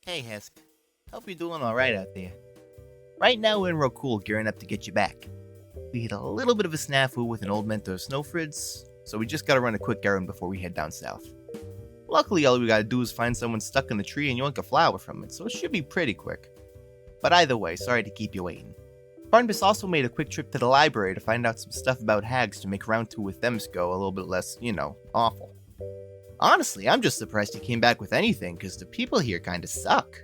Hey, Hesk. Hope you're doing alright out there. Right now we're in Rokul gearing up to get you back. We had a little bit of a snafu with an old mentor of Snøfrid's, so we just gotta run a quick errand before we head down south. Luckily, all we gotta do is find someone stuck in the tree and yoink a flower from it, so it should be pretty quick. But either way, sorry to keep you waiting. Barnabus also made a quick trip to the library to find out some stuff about hags to make round 2 with them go a little bit less, awful. Honestly, I'm just surprised he came back with anything, because the people here kinda suck.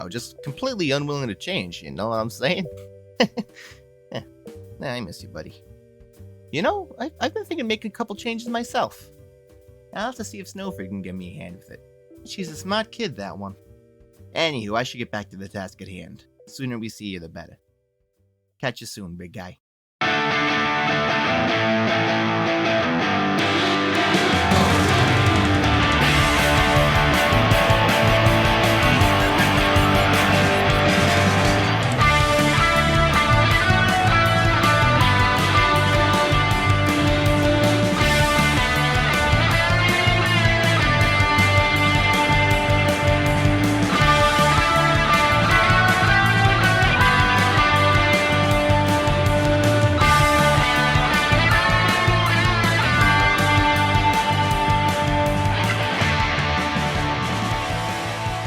Just completely unwilling to change, you know what I'm saying? I miss you, buddy. I've been thinking of making a couple changes myself. I'll have to see if Snøfrid can give me a hand with it. She's a smart kid, that one. Anywho, I should get back to the task at hand. The sooner we see you, the better. Catch you soon, big guy.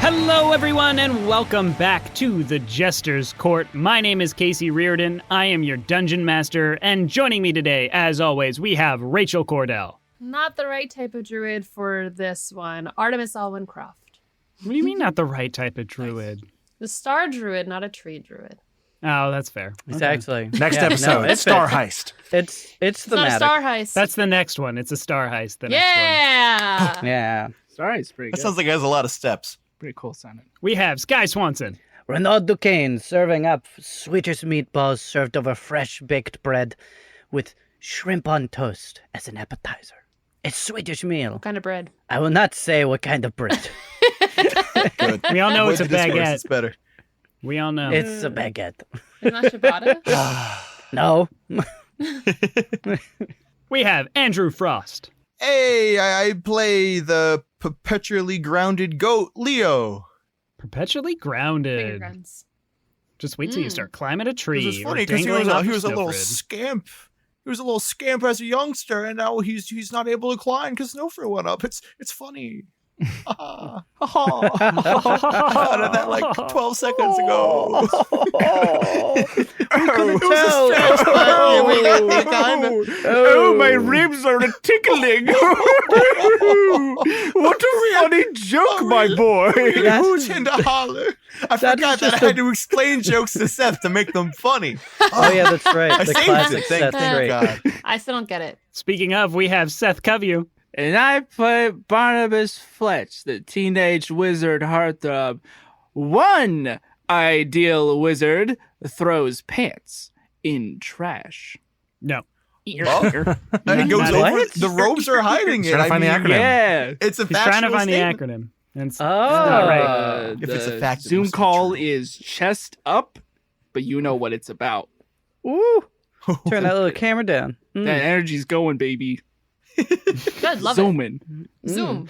Hello, everyone, and welcome back to the Jester's Court. My name is Casey Reardon. I am your dungeon master, and joining me today, as always, we have Rachel Kordell. Not the right type of druid for this one. Artemis, Alwyn, Kroft. What do you mean not the right type of druid? The star druid, not a tree druid. Oh, that's fair. Exactly. Okay. Next episode, it's Star Heist. It's It's not a star heist. That's the next one. It's a Star Heist. The yeah! Yeah. Star Heist, pretty That good. sounds like it has a lot of steps. Pretty cool sounding. next one. We have Sky Swanson. Renald DuCane serving up sweetest meatballs served over fresh baked bread with shrimp on toast as an appetizer. A Swedish meal. What kind of bread? I will not say what kind of bread. Good. We all know it's a Avoid the discourse, baguette. It's better. We all know. It's a baguette. It's not ciabatta? No. We have Andrew Frost. Hey, I play the perpetually grounded goat, Leo. Perpetually Finger grounded. guns. Just wait till you start climbing a tree. It's or funny because dangling off he of was a little Snøfrid. scamp. He was a little scamp as a youngster, and now he's not able to climb because Snøfrid went up. It's funny. I thought of that like 12 seconds ago. Oh, my ribs are tickling. What a funny joke, my boy. Who's in the holler? I forgot that I had to explain jokes to Seth to make them funny. Oh, yeah, that's right. I The saved classic it. Seth Thank trait. God. I still don't get it. Speaking of, we have Seth Coveyou. And I play Barnabus Fletch, the teenage wizard heartthrob. One ideal wizard throws pants in trash. No. Oh, and it goes Not over. it. The robes are hiding it. Trying to find the acronym. Yeah. It's a He's trying to factual find statement. the acronym. And it's Oh. not right. If it's a the fact, it Zoom must be call true. is chest up, but you know what it's about. Ooh. Turn that little camera down. That energy's going, baby. Good, love Zooming. it. Zoom.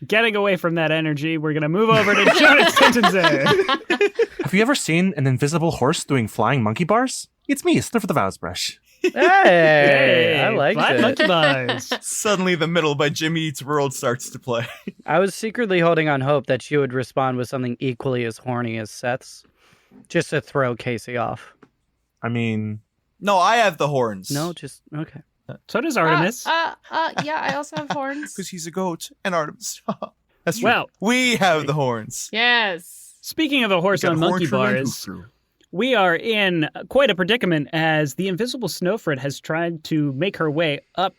Getting away from that energy, we're going to move over to Jonas Tintenseher. Have you ever seen an invisible horse doing flying monkey bars? It's me, Snøfrid the Åsbrush. Hey, I like Flat it. monkey bars. Suddenly, the middle by Jimmy Eats World starts to play. I was secretly holding on hope that she would respond with something equally as horny as Seth's, just to throw Casey off. I mean, No, I have the horns. No, just okay. So does Artemis. Yeah, I also have horns. because he's a goat and Artemis. That's true. Well- we have the horns. Yes. Speaking of the horse Got on horn monkey true and bars, hoof-through. we are in quite a predicament as the invisible Snøfrid has tried to make her way up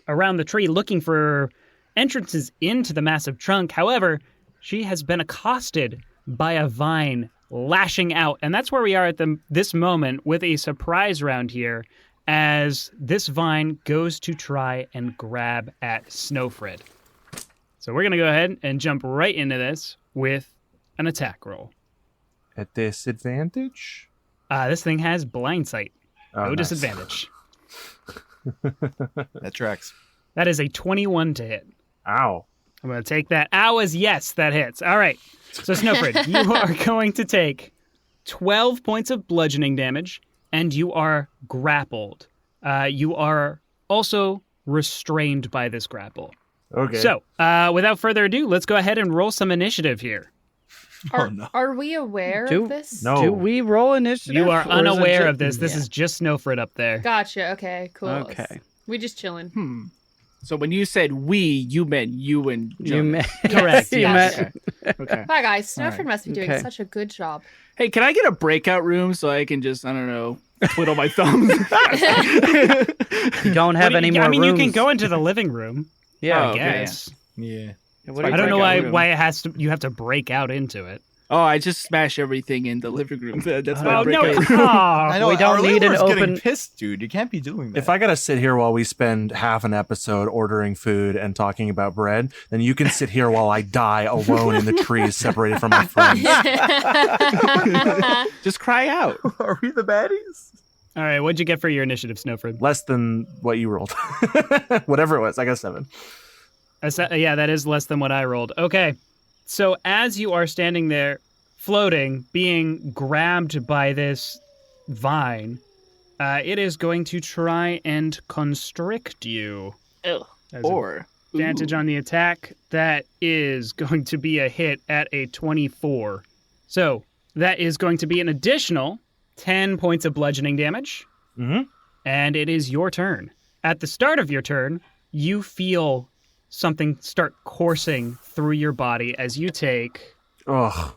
around the tree looking for entrances into the massive trunk. However, she has been accosted by a vine lashing out. And that's where we are at this moment with a surprise round here as this vine goes to try and grab at Snøfrid. So we're going to go ahead and jump right into this with an attack roll. at disadvantage? This thing has blind sight. Oh, No nice. disadvantage. That tracks. That is a 21 to hit. Ow. I'm going to take that. Ow as yes, that hits. All right. So, Snøfrid, you are going to take 12 points of bludgeoning damage, and you are grappled. You are also restrained by this grapple. Okay. So, without further ado, let's go ahead and roll some initiative here. Are we aware of this? No. Do we roll initiative? You are or is it unaware ju- of this. This Yeah. is just Snøfrid up there. Gotcha. Okay, cool. Okay. We just chilling. So when you said we, you meant you and You Jonas. Correct, You yes. meant- Okay. Hi guys, Snøfrid Alright. must be doing Okay. such a good job. Hey, can I get a breakout room so I can just, I don't know, twiddle my thumbs? You don't have any more I mean, you can rooms. go into the living room. Yeah. Oh, I okay, guess. Yeah. What are I you don't know breakout room. why it has to. You have to break out into it. Oh, I just smash everything in the living room. That's my Oh no! breakout room. I know. We don't need an Arlena's getting open- pissed, dude. You can't be doing that. If I gotta sit here while we spend half an episode ordering food and talking about bread, then you can sit here while I die alone in the trees, separated from my friends. Just cry out. Are we the baddies? All right, what'd you get for your initiative, Snøfrid? Less than what you rolled. Whatever it was, I got 7. Yeah, that is less than what I rolled. Okay, so as you are standing there, floating, being grabbed by this vine, it is going to try and constrict you. Ugh. As Or advantage on the attack. That is going to be a hit at a 24. So that is going to be an additional 10 points of bludgeoning damage. Mm-hmm. And it is your turn. At the start of your turn, you feel something start coursing through your body as you take Ugh.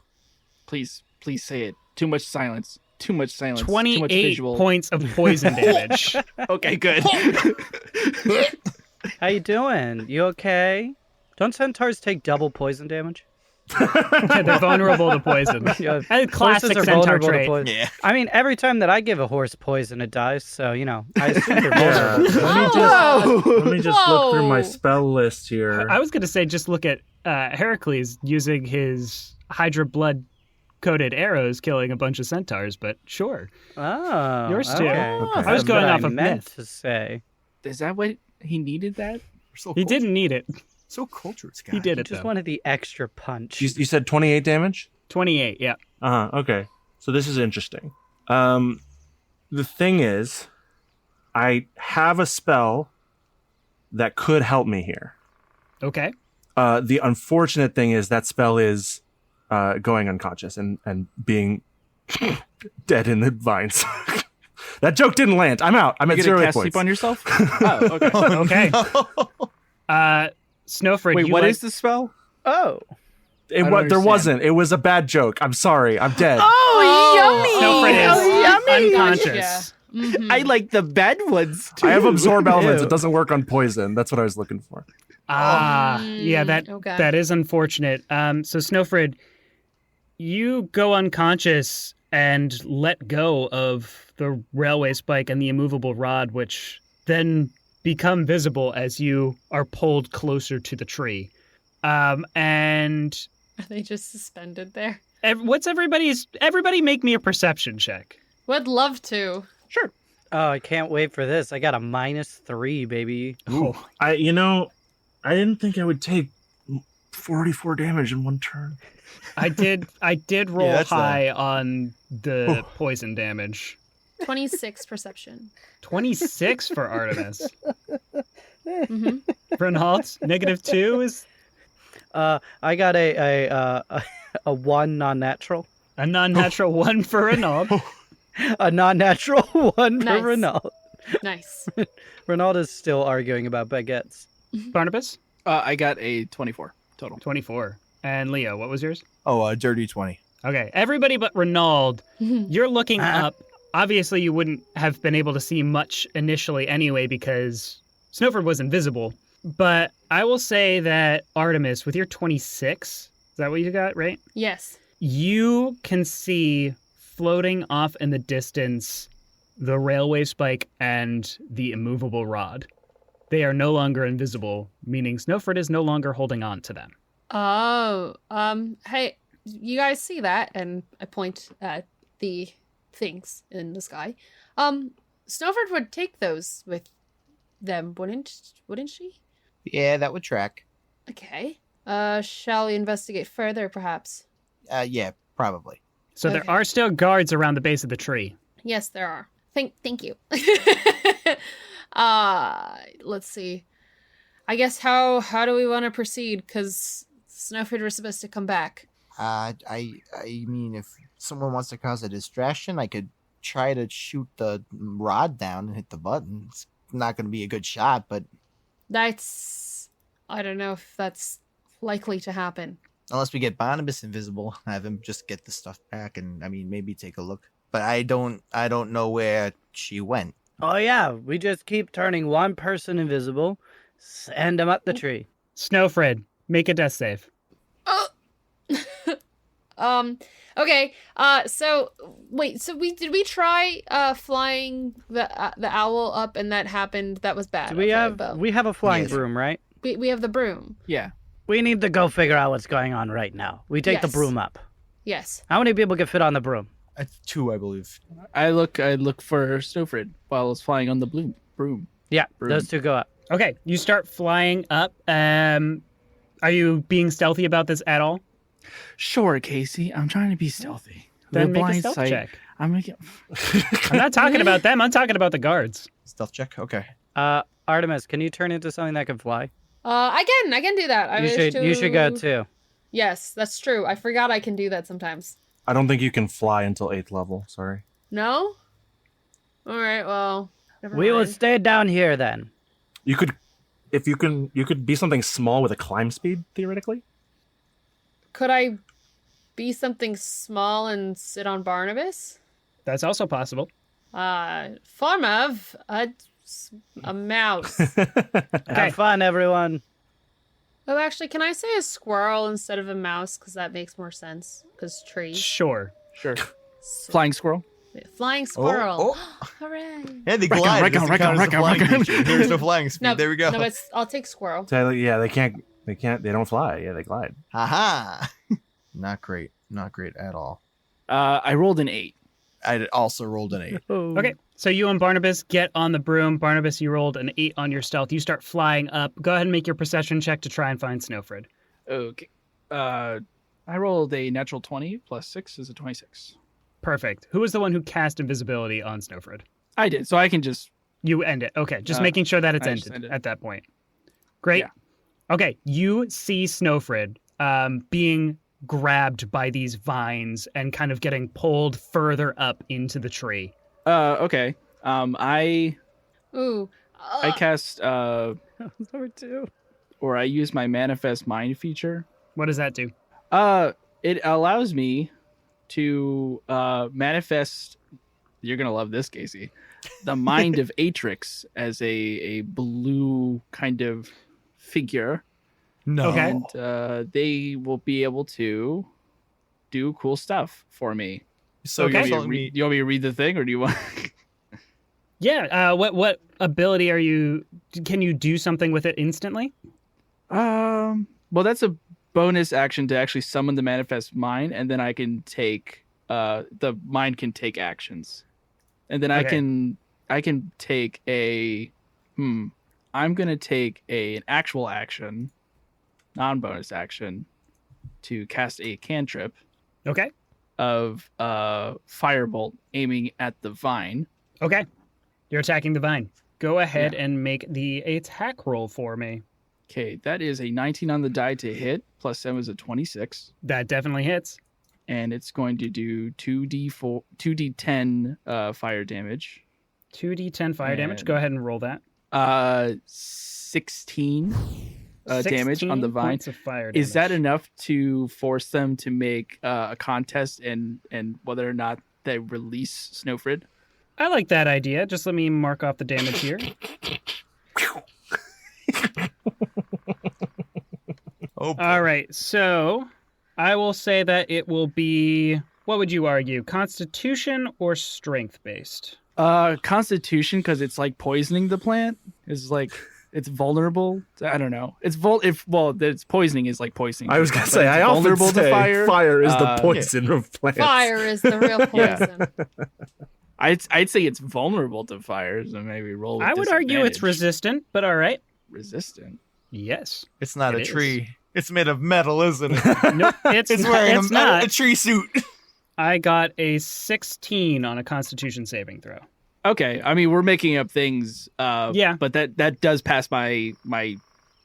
please say it. Too much silence. Too much silence. Too much 28 visual. points of poison damage. Okay, good. How you doing? You okay? Don't centaurs take double poison damage? They're vulnerable to poison. Yeah, A classic horses are centaur vulnerable to trait. poison. Yeah. I mean, every time that I give a horse poison, it dies. So I assume they're Yeah. vulnerable. Let me just look through my Whoa. spell list here. I was going to say just look at Heracles using his Hydra blood coated arrows killing a bunch of centaurs, but sure. Oh, Yours too. Okay. I was That's going what off I of meant myth. to say. Is that what he needed that? We're so He didn't need it. So cultured, Scott. He did I it just though. wanted the extra punch. You said 28 damage? 28, yeah. Uh-huh, okay. So this is interesting. The thing is, I have a spell that could help me here. Okay. The unfortunate thing is that spell is going unconscious and being dead in the vines. That joke didn't land. I'm out. I'm You at gonna 0 hit cast points. sleep on yourself? Oh, okay. Okay. Snøfrid, Wait, you what like... is the spell? Oh. It I don't there understand. wasn't. It was a bad joke. I'm sorry. I'm dead. Snøfrid is yummy. unconscious. Mhm. I like the bad ones too. I have absorb elements. Ew. It doesn't work on poison. That's what I was looking for. Yeah, okay. that is unfortunate. So Snøfrid, you go unconscious and let go of the railway spike and the immovable rod, which then become visible as you are pulled closer to the tree. And Are they just suspended there? everybody make me a perception check. Would love to. Sure. Oh, I can't wait for this. I got a -3, baby. Oh, I didn't think I would take 44 damage in one turn. I did roll that's high on the poison damage. 26 perception. 26 for Artemis. hmm Renald, -2 is I got a 1 non-natural. a non-natural 1 for Renald. A non-natural 1 Nice. for Renald. Nice. Renald is still arguing about baguettes. Barnabas, I got a 24 total. 24. And Leo, what was yours? Oh, dirty 20. Okay, everybody but Renald, you're looking up. Obviously, you wouldn't have been able to see much initially anyway because Snøfrid was invisible. But I will say that Artemis, with your 26, is that what you got, right? Yes. You can see floating off in the distance the railway spike and the immovable rod. They are no longer invisible, meaning Snøfrid is no longer holding on to them. Oh, hey, you guys see that? And I point at the things in the sky. Snøfrid would take those with them, wouldn't she? Yeah, that would track. Okay. Shall we investigate further, perhaps? Yeah, probably. So Okay. there are still guards around the base of the tree. Yes, there are. Thank you. Let's see. I guess how do we want to proceed? Because Snøfrid was supposed to come back. I mean, if someone wants to cause a distraction, I could try to shoot the rod down and hit the button. It's not going to be a good shot, but I don't know if that's likely to happen. unless we get Barnabus invisible, have him just get the stuff back, and I mean, maybe take a look. But I don't know where she went. Oh yeah, we just keep turning one person invisible, send them up the tree. Snøfrid, make a death save. Okay. So wait. So did we try flying the owl up, and that happened? That was bad. Do we Okay, but we have a flying Yes. broom, right? we have the broom. Yeah. We need to go figure out what's going on right now. We take the Yes. broom up. Yes. How many people can fit on the broom? 2, I believe. I look for Snøfrid while it's flying on the broom. Yeah, Broom. those two go up. Okay, you start flying up. Are you being stealthy about this at all? Sure, Casey. I'm trying to be stealthy. Then The make a blind stealth sight. check. I'm making. I'm not talking about them. I'm talking about the guards. Stealth check. Okay. Artemis, can you turn into something that can fly? I can do that. You should go too. Yes, that's true. I forgot I can do that sometimes. I don't think you can fly until 8th level. Sorry. No? All right, well, never We will mind. stay down here then. You could, if you can, you could be something small with a climb speed theoretically. Could I be something small and sit on Barnabus? That's also possible. Form of a mouse. Have fun, everyone. Oh, actually, can I say a squirrel instead of a mouse? Because that makes more sense. Because trees. Sure. Sure. Flying squirrel. Flying squirrel. Oh. Hooray. Yeah, they Right on, glide. right on, Doesn't right count on, as a right on, flying right on. creature. There's no flying speed. No, There we go. No, I'll take squirrel. So, yeah, they don't fly. Yeah, they glide. Aha! Not great. Not great at all. I rolled an 8. I also rolled an 8. Okay, so you and Barnabas get on the broom. Barnabas, you rolled an 8 on your stealth. You start flying up. Go ahead and make your perception check to try and find Snøfrid. Okay. I rolled a natural 20 plus 6 is a 26. Perfect. Who was the one who cast invisibility on Snøfrid? I did, so I can just. You end it. Okay, just making sure that it's I just ended ended. at that point. Great. Yeah. Okay, you see Snøfrid being grabbed by these vines and kind of getting pulled further up into the tree. Okay. I Ooh. cast Number 2. or I use my manifest mind feature. What does that do? It allows me to manifest. You're gonna love this, Casey. The mind of Atrix as a blue kind of figure. No. Okay. And they will be able to do cool stuff for me. So Okay. you're telling me You want me to read the thing, or do you want? Yeah. What ability are you? Can you do something with it instantly? Well, that's a bonus action to actually summon the manifest mind, and then I can take the mind can take actions, and then Okay. I can take a I'm gonna take an actual action, non-bonus action, to cast a cantrip Okay. of firebolt aiming at the vine. Okay. You're attacking the vine. Go ahead and make the attack roll for me. Okay, that is a 19 on the die to hit, plus 7 is a 26. That definitely hits. And it's going to do 2d10 fire damage. 2d10 fire damage. Go ahead and roll that. 16 damage on the 16 vine. points of fire damage. Is that enough to force them to make a contest and whether or not they release Snøfrid? I like that idea. Just let me mark off the damage here. Oh, All right. So I will say that it will be, what would you argue? Constitution or strength based? Constitution, because it's like poisoning the plant. Is like it's vulnerable. I don't know. It's it's poisoning is like poisoning. I was gonna but say it's I often vulnerable say to fire is the Uh, poison of plants. Fire is the real poison. I'd say it's vulnerable to fire, so maybe roll. With I would argue it's disadvantage. resistant, but all right. Resistant. Yes. it's not It a is. tree. It's made of metal, isn't it? Nope, it's wearing it's not. a tree suit. I got a 16 on a Constitution saving throw. Okay, I mean we're making up things. Yeah. but that does pass my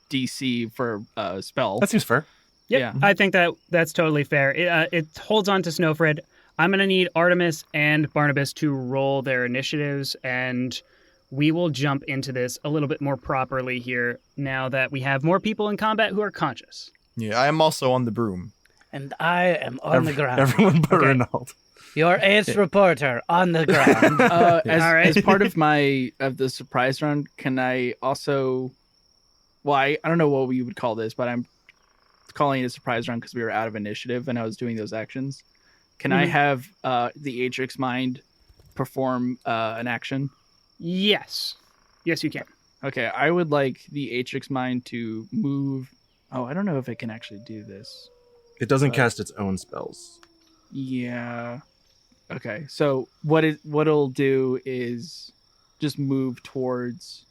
DC for spell. That seems fair. Yep, Yeah. I think that's totally fair. It holds on to Snøfrid. I'm going to need Artemis and Barnabas to roll their initiatives, and we will jump into this a little bit more properly here now that we have more people in combat who are conscious. Yeah, I am also on the broom. And I am on the ground. Everyone but Okay. Renald. Your ace reporter on the ground. All right. As part of the surprise round, can I also? Well, I don't know what we would call this, but I'm calling it a surprise round because we were out of initiative and I was doing those actions. Can I have the Atrix Mind perform an action? Yes. Yes, you can. Okay, I would like the Atrix Mind to move. Oh, I don't know if it can actually do this. It doesn't cast its own spells. Yeah. Okay, so what it'll do is just move towards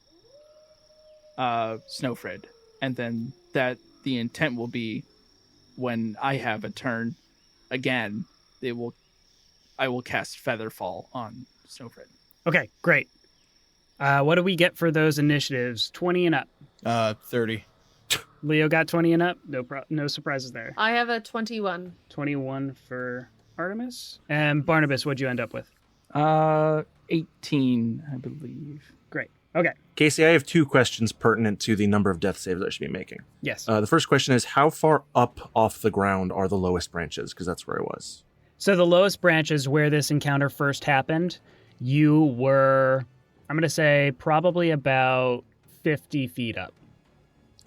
Snøfrid, and then that the intent will be when I have a turn again, I will cast Featherfall on Snøfrid. Okay, great. What do we get for those initiatives? 20 and up. 30. Leo got 20 and up. No surprises there. I have a 21. 21 for Artemis. And Barnabas, what'd you end up with? 18, I believe. Great. Okay. Casey, I have 2 questions pertinent to the number of death saves I should be making. Yes. The first question is, how far up off the ground are the lowest branches? Because that's where I was. So the lowest branches where this encounter first happened, you were, I'm going to say, probably about 50 feet up.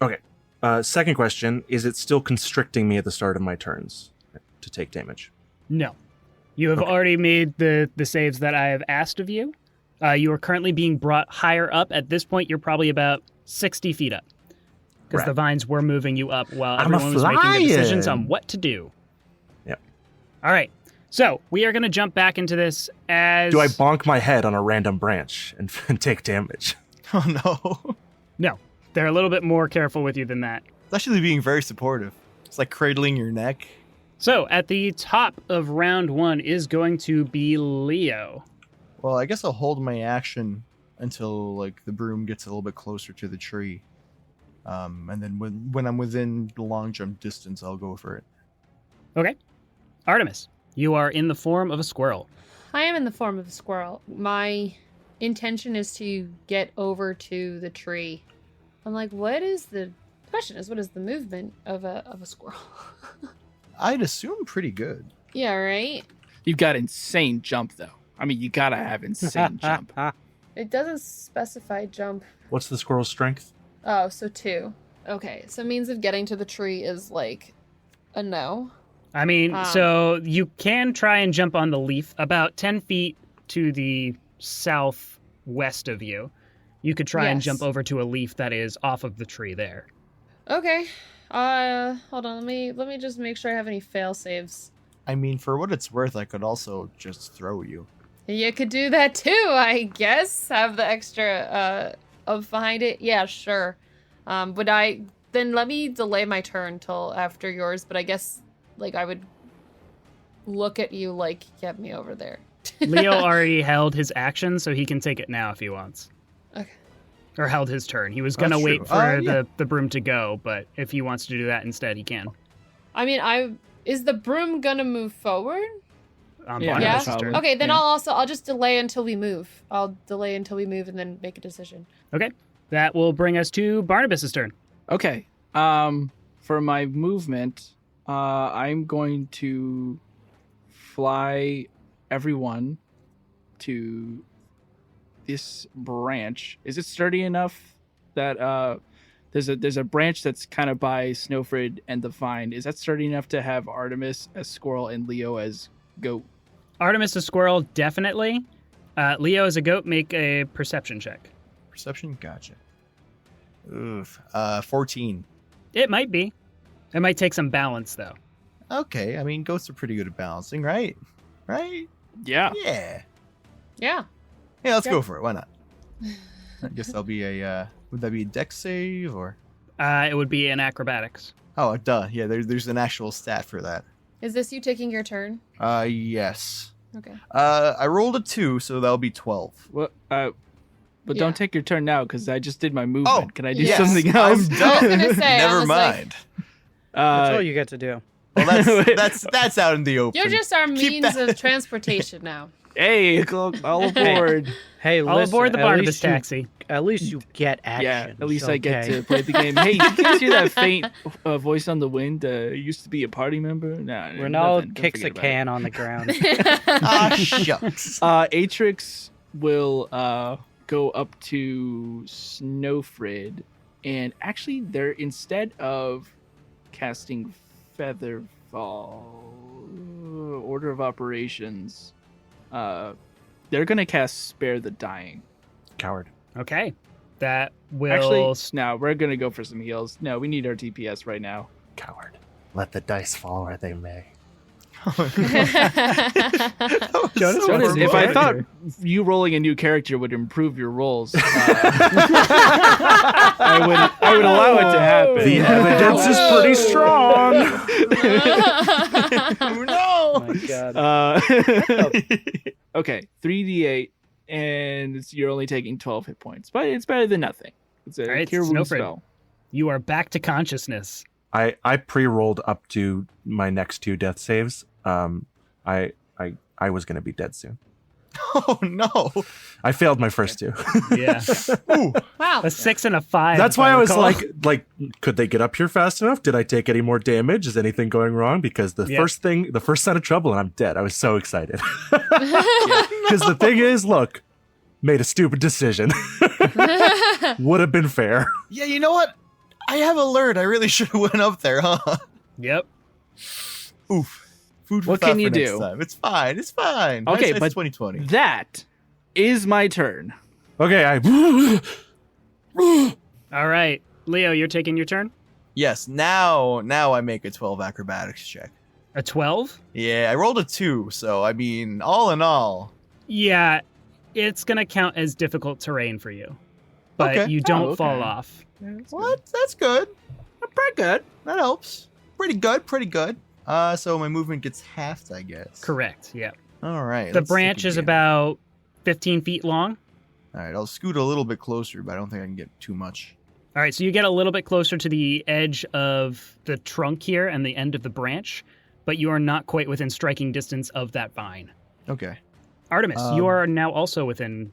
Okay. Second question, is it still constricting me at the start of my turns to take damage? No. You have already made the saves that I have asked of you. You are currently being brought higher up. At this point, you're probably about 60 feet up. Because the vines were moving you up while I'm everyone was making the decisions flying. on what to do. Yep. All right. So we are going to jump back into this as... Do I bonk my head on a random branch and take damage? Oh no. No. They're a little bit more careful with you than that. It's actually being very supportive. It's like cradling your neck. So at the top of round 1 is going to be Leo. Well, I guess I'll hold my action until like the broom gets a little bit closer to the tree. And then when I'm within the long jump distance, I'll go for it. Okay. Artemis, you are in the form of a squirrel. I am in the form of a squirrel. My intention is to get over to the tree. I'm like, what is the movement of a squirrel? I'd assume pretty good. Yeah, right? You've got insane jump, though. I mean, you gotta have insane jump. It doesn't specify jump. What's the squirrel's strength? Oh, so 2. Okay, so means of getting to the tree is like a no. I mean, so you can try and jump on the leaf about 10 feet to the southwest of you. You could try and Yes. jump over to a leaf that is off of the tree there. Okay. Hold on. Let me just make sure I have any fail saves. I mean, for what it's worth, I could also just throw you. You could do that too, I guess. Have the extra of behind it. Yeah, sure. Then let me delay my turn till after yours, but I guess like I would look at you like get me over there. Leo already held his action, so he can take it now if he wants. Okay. Or held his turn. He was going to That's wait true. for Yeah. the broom to go, but if he wants to do that instead, he can. I mean, is the broom gonna move forward? Yeah, Barnabas' probably. turn. Okay, then Yeah. I'll just delay until we move. I'll delay until we move and then make a decision. Okay. That will bring us to Barnabas' turn. Okay. For my movement, I'm going to fly everyone to this branch. Is it sturdy enough that there's a branch that's kind of by Snøfrid and the vine? Is that sturdy enough to have Artemis as squirrel and Leo as goat? Artemis is squirrel, definitely. Leo is a goat. Make a perception check. Perception? Gotcha. Oof. 14. It might be. It might take some balance, though. Okay, I mean, goats are pretty good at balancing, right? Right? Yeah. Yeah. Yeah. Yeah, let's Yeah. go for it. Why not? I guess that'll be would that be a dex save or? It would be in acrobatics. Oh, duh. Yeah, there's an actual stat for that. Is this you taking your turn? Yes. Okay. I rolled a 2, so that'll be 12. What? But Yeah. don't take your turn now because I just did my movement. Oh, Can I do yes. something I'm else? done. I was gonna say, Never honestly. mind. That's all you get to do. Well, that's out in the open. You're just our Keep means that- of transportation now. Hey, all aboard. Hey, All listen, aboard the at Barnabus least you- taxi. At least you get action. Yeah, at least I get okay? to play the game. Hey, you guys hear that faint voice on the wind? Used to be a party member? Nah, Renald nothing. Don't kicks a forget about can on the ground. Ah, shucks. Atrix will go up to Snøfrid, and actually, they're instead of casting Featherfall, order of operations, they're gonna cast Spare the Dying. Coward. Okay. That will... Actually, no, we're gonna go for some heals. No, we need our DPS right now. Coward. Let the dice fall where they may. Jonas, So what is If I character. thought you rolling a new character would improve your rolls, I would allow it to happen. The evidence is pretty strong. Oh, no. Oh my god. Okay, 3d8, and you're only taking 12 hit points, but it's better than nothing. It's a All right, cure wound Snøfrid. spell. You are back to consciousness. I pre-rolled up to my next 2 death saves. I was gonna be dead soon. Oh, no. I failed my first 2. Yeah. Ooh. Wow. A 6 and a 5. That's if why I was recall. like, could they get up here fast enough? Did I take any more damage? Is anything going wrong? Because the Yeah. first sign of trouble, and I'm dead. I was so excited. Because the thing is, look, made a stupid decision. Would have been fair. Yeah, you know what? I have alert. I really should have went up there, huh? Yep. Oof. Food for What thought can for you next do? time. It's fine. It's fine. Okay, Hindsight's but 2020. that is my turn. Okay, All right. Leo, you're taking your turn? Yes, now I make a 12 acrobatics check. A 12? Yeah, I rolled a 2, so I mean, all in all. Yeah. It's going to count as difficult terrain for you. But Okay. you don't Oh, okay. fall off. What? That's good. Pretty good. That helps. Pretty good. So my movement gets halved, I guess. Correct. Yeah. All right. The let's branch think is again. about 15 feet long. All right, I'll scoot a little bit closer, but I don't think I can get too much. All right, so you get a little bit closer to the edge of the trunk here and the end of the branch, but you are not quite within striking distance of that vine. Okay. Artemis, you Um, are now also within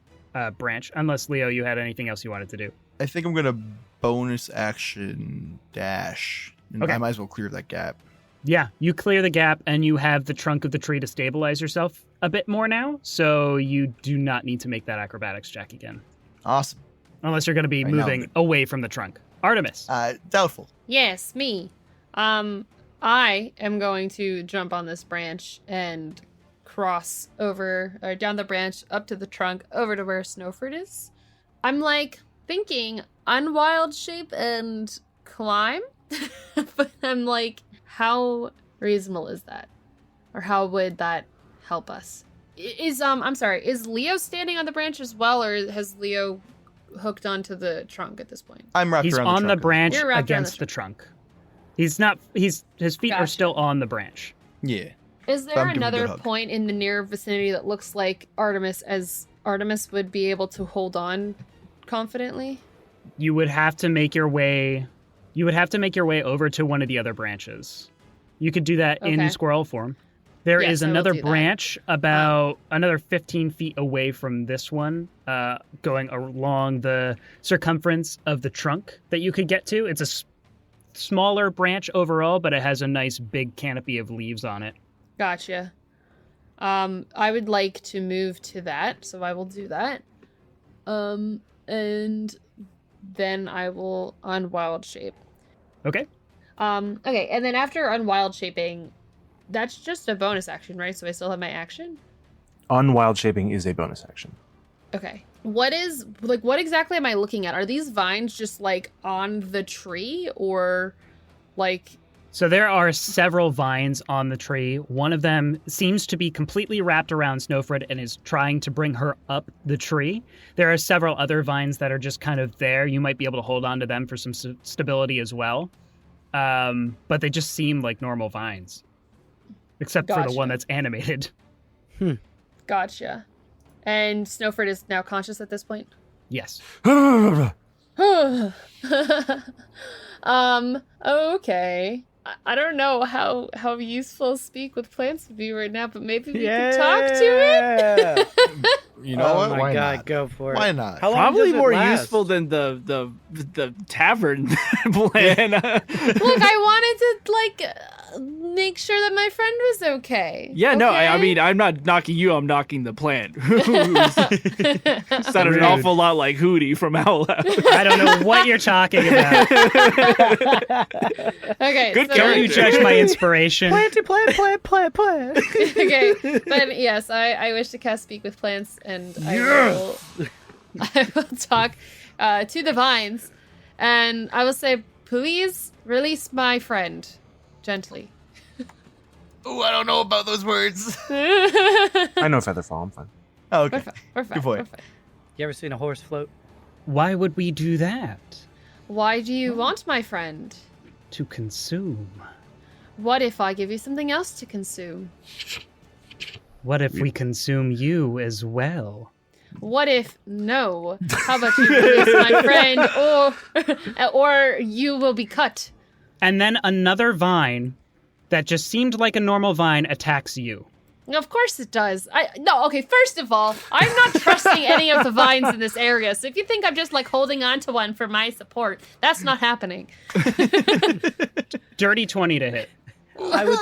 branch, unless, Leo, you had anything else you wanted to do. I think I'm gonna bonus action dash. And Okay. I might as well clear that gap. Yeah, you clear the gap, and you have the trunk of the tree to stabilize yourself a bit more now, so you do not need to make that acrobatics check again, Awesome. unless you're going to be I know. moving away from the trunk. Artemis. Doubtful. Yes, me. I am going to jump on this branch and cross over or down the branch up to the trunk over to where Snøfrid is. I'm like thinking unwild shape and climb, but I'm like, how reasonable is that, or how would that help us? I'm sorry, is Leo standing on the branch as well, or has Leo hooked onto the trunk at this point? I'm wrapped He's around on the trunk. branch You're wrapped around against the the trunk. He's not. His feet are Gotcha. still on the branch. Yeah. Is I'm there giving a another good hug. point in the near vicinity that looks like Artemis, as Artemis would be able to hold on confidently? You would have to make your way. You would have to make your way over to one of the other branches. You could do that in Okay. squirrel form. There Yes, is I will another do that. branch about another 15 feet away from this one, going along the circumference of the trunk that you could get to. It's a smaller branch overall, but it has a nice big canopy of leaves on it. Gotcha. I would like to move to that, so I will do that. And then I will unwild shape. Okay. Okay, and then after unwild shaping, that's just a bonus action, right? So I still have my action? Unwild shaping is a bonus action. Okay. What exactly am I looking at? Are these vines just like on the tree, or like... So there are several vines on the tree. One of them seems to be completely wrapped around Snøfrid and is trying to bring her up the tree. There are several other vines that are just kind of there. You might be able to hold on to them for some stability as well. but they just seem like normal vines, except for the Gotcha. one that's animated. Gotcha. And Snøfrid is now conscious at this point? Yes. Okay. I don't know how useful speak with plants would be right now, but maybe we could talk to it. You know what? Oh my Why god, not? go for it. Why not? How long Probably does it more last? useful than the tavern plan. Look, I wanted to make sure that my friend was okay. Yeah, no, I Okay? mean, I'm not knocking you, I'm knocking the plant. Sounded an awful lot like Hootie from Owl House. I don't know what you're talking about. Okay. Good so- Don't you judge my inspiration. Planty, plant. Okay, but yes, I wish to cast Speak with Plants, and I will talk to the vines, and I will say, please release my friend, gently. Oh, I don't know about those words. I know Featherfall. I'm fine. Oh, okay. Perfect. Good point. You ever seen a horse float? Why would we do that? Why do you want my friend? To consume. What if I give you something else to consume? What if we consume you as well? What if no? How about you release my friend, or you will be cut? And then another vine that just seemed like a normal vine attacks you. Of course it does. Okay, first of all, I'm not trusting any of the vines in this area. So if you think I'm just holding on to one for my support, that's not happening. Dirty 20 to hit. I would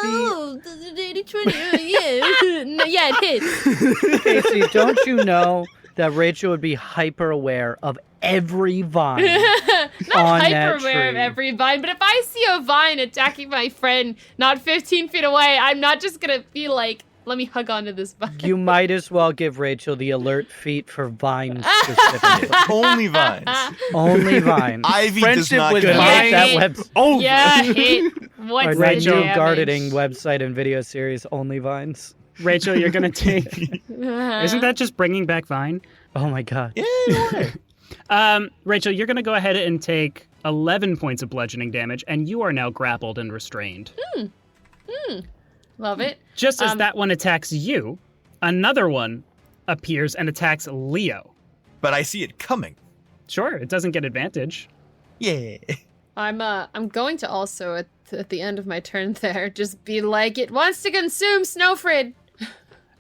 Yeah, it hits. be. Casey, don't you know that Rachel would be hyper aware of every vine Not on hyper that aware of tree? every vine, but if I see a vine attacking my friend not 15 feet away, I'm not just gonna be like, let me hug onto this vine. You might as well give Rachel the alert feat for vines specifically. Only vines. Only vines. Ivy does Friendship not with count. Like vines. that hit. web. Oh, Yeah, hit. Or What's that the new damage? gardening website and video series, Only Vines. Rachel, you're going to take... Isn't that just bringing back Vine? Oh my god. Yeah, no way. Rachel, you're going to go ahead and take 11 points of bludgeoning damage, and you are now grappled and restrained. Love it. Just as that one attacks you, another one appears and attacks Leo. But I see it coming. Sure, it doesn't get advantage. Yeah. I'm going to also at the end of my turn there just be like, it wants to consume Snøfrid.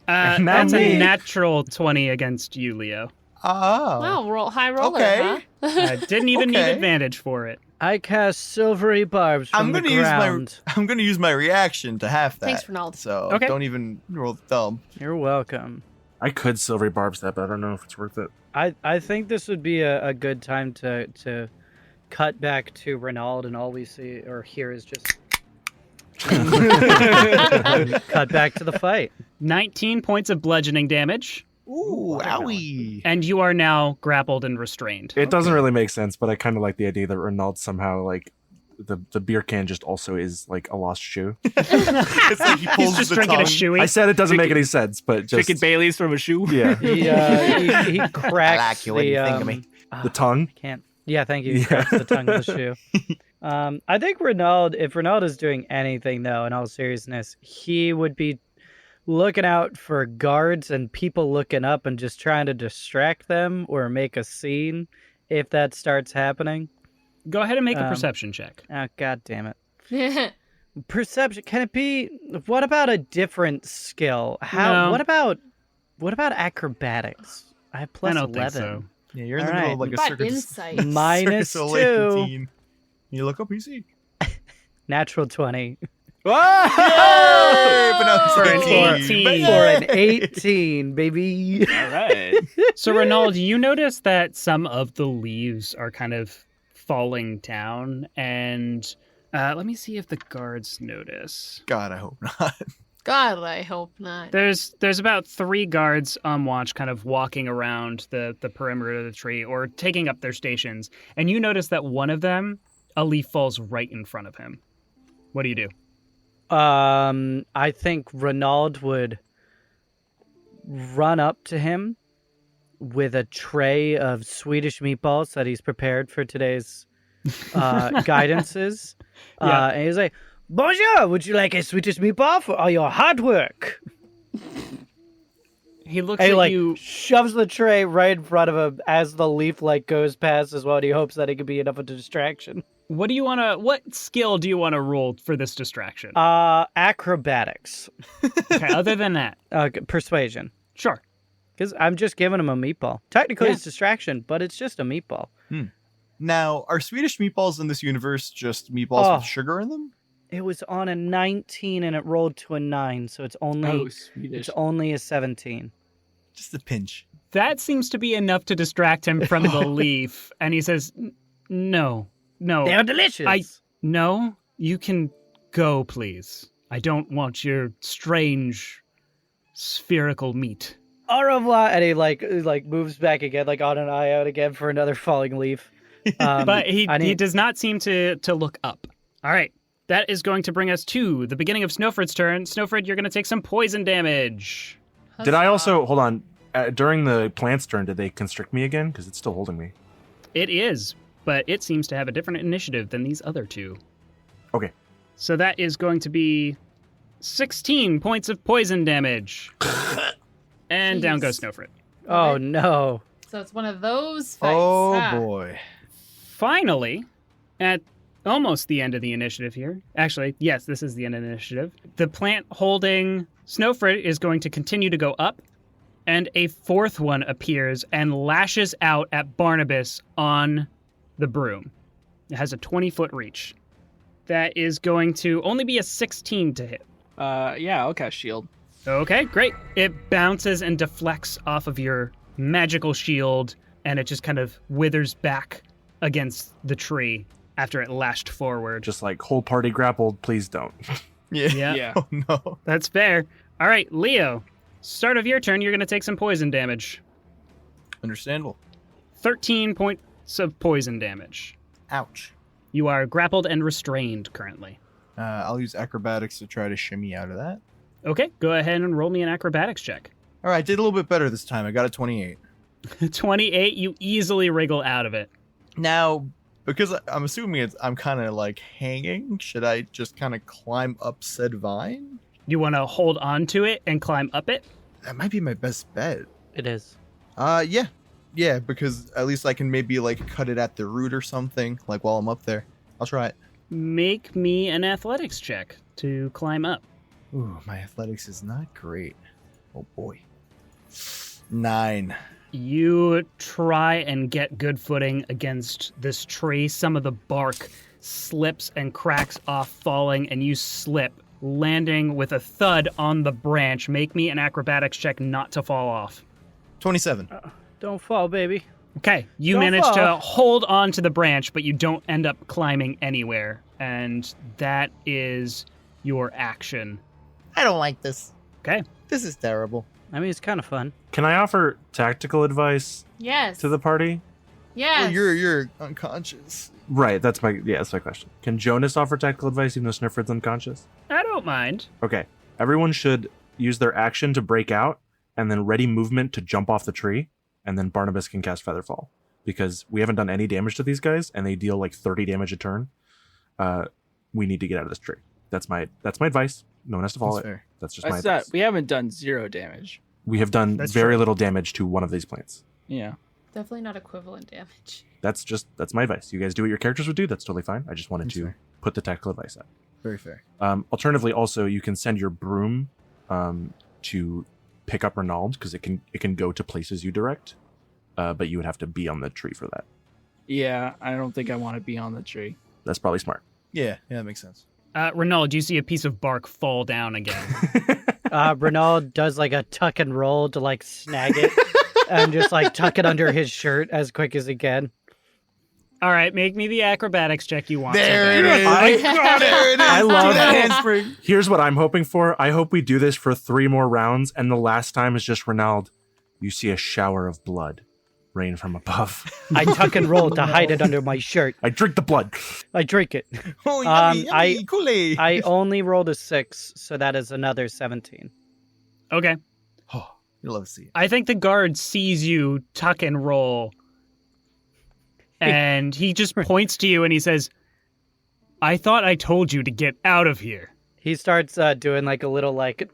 That's me. a natural 20 against you, Leo. Oh. Wow, high roller, Okay. huh? Didn't even need Okay. advantage for it. I cast silvery barbs from I'm the gonna ground. I'm gonna use my reaction to half that. Thanks, Renald. So Okay. don't even roll the thumb. You're welcome. I could silvery barbs that, but I don't know if it's worth it. I think this would be a good time to cut back to Renald, and all we see or hear is just cut back to the fight. 19 points of bludgeoning damage, Ooh, owie. and you are now grappled and restrained. It doesn't really make sense, but I kind of like the idea that Renald somehow the beer can just also is like a lost shoe. It's like he pulls He's just the drinking a tongue. shoey. I said it doesn't make any sense, but just Chicken Bailey's from a shoe. yeah, He cracks I like you when you think of me. the tongue. Can't. Yeah, thank you. He Yeah. cracks the tongue of the shoe. I think Renald, if Renald is doing anything though, in all seriousness, he would be looking out for guards and people looking up and just trying to distract them or make a scene if that starts happening. Go ahead and make a perception check. Oh, god damn it. Perception, can it be, what about a different skill? No. What about acrobatics? I have plus I don't 11. think so. Yeah, you're in the All middle right. of like a But circus. insight. Minus Circus Olympian 2. team. You look up, you see. Natural 20. Hey, but no, it's For an 18. 18. For an 18, baby. All right. So, Renald, you notice that some of the leaves are kind of falling down, and let me see if the guards notice. God, I hope not. God, I hope not. There's about 3 guards on watch, kind of walking around the perimeter of the tree or taking up their stations, and you notice that one of them, a leaf falls right in front of him. What do you do? I think Renald would run up to him with a tray of Swedish meatballs that he's prepared for today's guidances. Yeah. And he's like, "Bonjour, would you like a Swedish meatball for all your hard work?" He looks And he at like you. shoves the tray right in front of him as the leaf like goes past as well. And he hopes that it could be enough of a distraction. What skill do you want to roll for this distraction? Acrobatics, Okay, other than that. persuasion. Sure. Because I'm just giving him a meatball. Technically, Yeah. it's distraction, but it's just a meatball. Now, are Swedish meatballs in this universe just meatballs with sugar in them? It was on a 19 and it rolled to a 9, so it's only Oh, Swedish. it's only a 17. Just a pinch. That seems to be enough to distract him from the leaf. And he says, no. They're delicious. No, you can go, please. I don't want your strange spherical meat. Au revoir, and he like moves back again, like on an eye out again for another falling leaf. But he need- does not seem to look up. All right. That is going to bring us to the beginning of Snøfrid's turn. Snøfrid, you're going to take some poison damage. Did I also hold on? During the plant's turn, did they constrict me again? Because it's still holding me. It is, but it seems to have a different initiative than these other two. Okay. So that is going to be 16 points of poison damage. And down goes Snøfrid. Oh no! So it's one of those fights. Oh huh? boy. Finally, at almost the end of the initiative here. Actually, yes, this is the end of the initiative. The plant holding Snøfrid is going to continue to go up, and a fourth one appears and lashes out at Barnabus on the broom. It has a 20-foot reach. That is going to only be a 16 to hit. Yeah, I'll cast shield. Okay, great. It bounces and deflects off of your magical shield, and it just kind of withers back against the tree after it lashed forward. Just like whole party grappled. Please don't. Yeah. Yeah. Yeah. Oh no. That's fair. All right, Leo, start of your turn, you're going to take some poison damage. Understandable. 13 points of poison damage. Ouch. You are grappled and restrained currently. I'll use acrobatics to try to shimmy out of that. Okay, go ahead and roll me an acrobatics check. All right, I did a little bit better this time. I got a 28. 28, you easily wriggle out of it. Now, because I'm assuming I'm kind of like hanging, should I just kind of climb up said vine? You want to hold on to it and climb up it? That might be my best bet. It is. Yeah. Yeah, because at least I can maybe like cut it at the root or something, like while I'm up there. I'll try it. Make me an athletics check to climb up. Ooh, my athletics is not great. Oh boy. 9. You try and get good footing against this tree. Some of the bark slips and cracks off, falling, and you slip, landing with a thud on the branch. Make me an acrobatics check not to fall off. 27. Don't fall, baby. Okay, you Don't manage fall. to hold on to the branch, but you don't end up climbing anywhere. And that is your action. I don't like this. Okay. This is terrible. I mean, it's kind of fun. Can I offer tactical advice Yes. to the party? Yes. Well, you're unconscious. Right. That's my question. Can Jonas offer tactical advice even though Snøfrid's unconscious? I don't mind. Okay. Everyone should use their action to break out and then ready movement to jump off the tree, and then Barnabus can cast Featherfall because we haven't done any damage to these guys and they deal like 30 damage a turn. We need to get out of this tree. That's my advice. No one has to follow That's it. fair. That's just my That's not, advice. we haven't done 0 damage. We have done That's very true. little damage to one of these plants. Yeah. Definitely not equivalent damage. That's my advice. You guys do what your characters would do. That's totally fine. I just wanted That's to fair. put the tactical advice out. Very fair. Alternatively, also you can send your broom to pick up Renald because it can go to places you direct, but you would have to be on the tree for that. Yeah, I don't think I want to be on the tree. That's probably smart. Yeah, that makes sense. Renald, you see a piece of bark fall down again. Renald does like a tuck and roll to like snag it and just like tuck it under his shirt as quick as he can. All right, make me the acrobatics check you want. There it is. I got it. There it is. I love Do the it. handspring. Here's what I'm hoping for. I hope we do this for 3 more rounds, and the last time is just Renald. You see a shower of blood rain from above. I tuck and roll to hide it under my shirt. I drink the blood. I drink it. Oh, yummy, I- yummy, Kool-Aid. I only rolled a 6, so that is another 17. Okay. Oh, you love to see it. I think the guard sees you tuck and roll and he just points to you and he says, I thought I told you to get out of here. He starts doing like a little like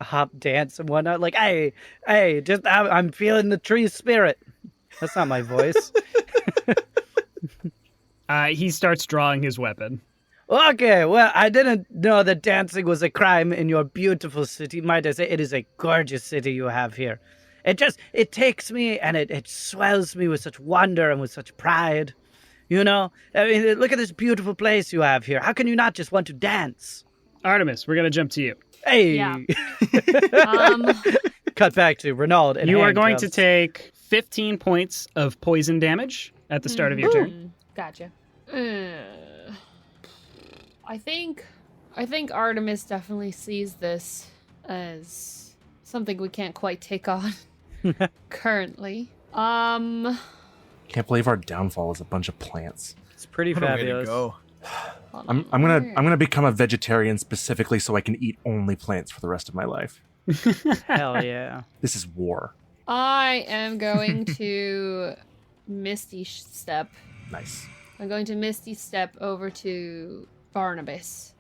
hop dance and whatnot. Like, hey, just I'm feeling the tree spirit. That's not my voice. He starts drawing his weapon. Okay, well, I didn't know that dancing was a crime in your beautiful city. Might I say, it is a gorgeous city you have here. It takes me and it swells me with such wonder and with such pride. You know, I mean, look at this beautiful place you have here. How can you not just want to dance? Artemis, we're going to jump to you. Hey! Yeah. Cut back to Renald. And You are going to handcuffs. take 15 points of poison damage at the start of your turn. Gotcha. I think Artemis definitely sees this as something we can't quite take on currently. Can't believe our downfall is a bunch of plants. It's pretty What a way to fabulous. go. I'm gonna become a vegetarian specifically so I can eat only plants for the rest of my life. Hell yeah. This is war. I am going to Misty Step. Nice. I'm going to Misty Step over to Barnabus.